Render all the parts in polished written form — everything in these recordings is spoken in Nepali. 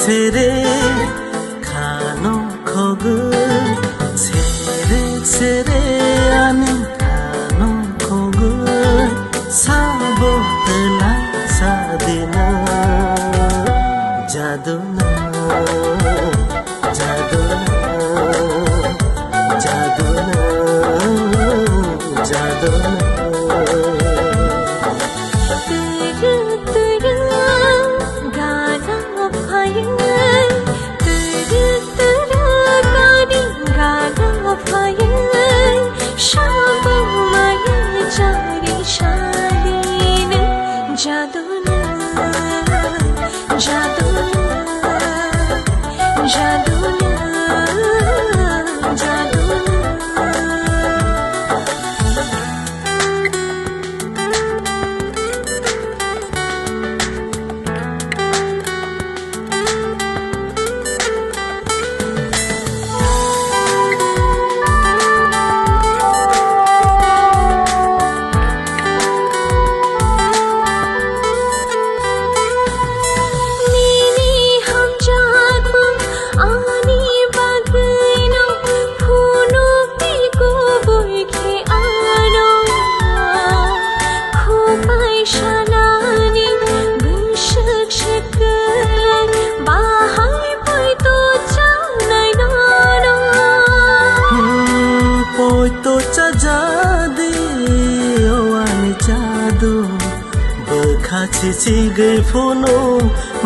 सेरे खानो खोगु सेरे आनी खानो खोगु साबो तला सादिना जादुना जादुना जादुना जादुना Cici gay fono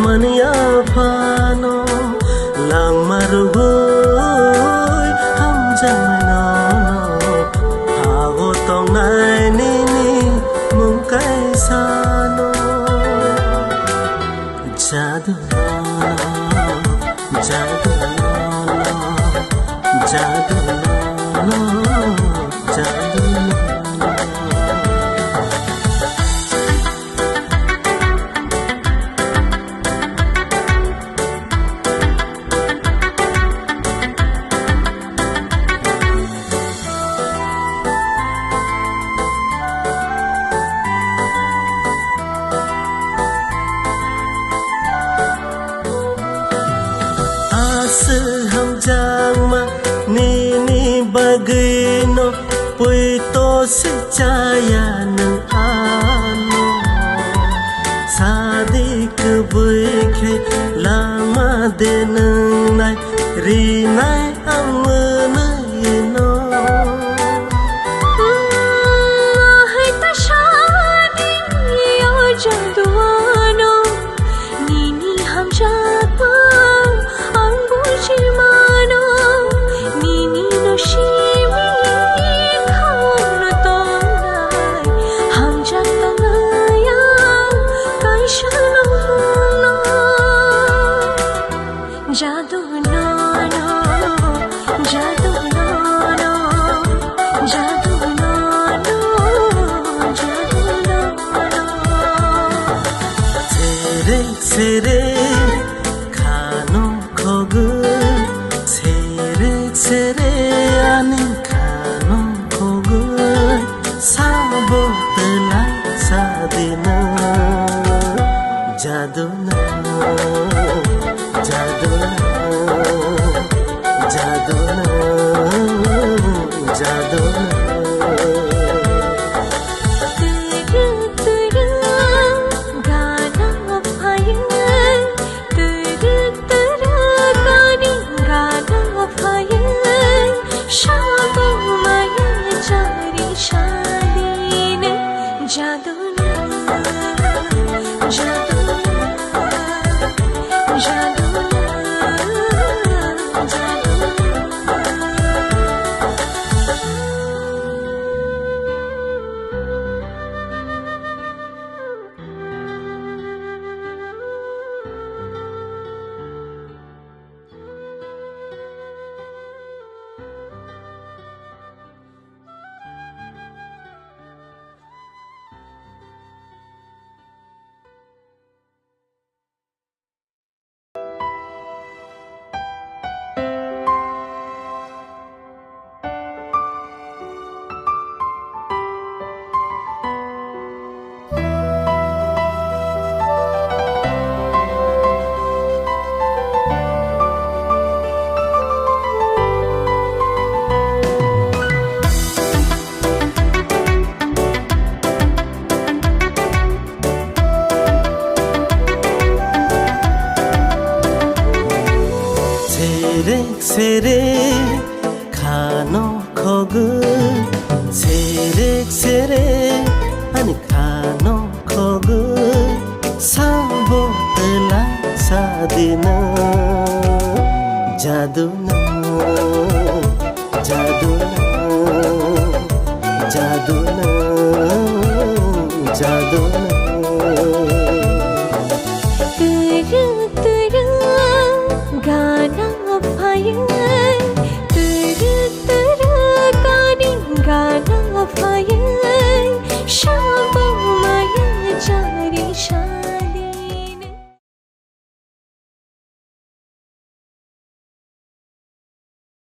mania fano lang marugoy ham jamano hago tong nai nini mung kai sano jadu jadu jadu jadu हम जामा नीनी बगनो पुito से चाया न आनो सादिक बुखे लामा दिन नाय रीनाय अमन यनो है तशादी ओ जदुआनो नीनी हम जामा Jadu no no, jadu no no, jadu no no, jadu no no. Sere sere khano khogu, sere ani khano khogu, sabo tela sadina jadu no. Jaduna, jaduna, jaduna. Shama सेरे खानो खोगु सेरे अनि खानो खोगु साबो तला सादिन जादु न जादु न जादु न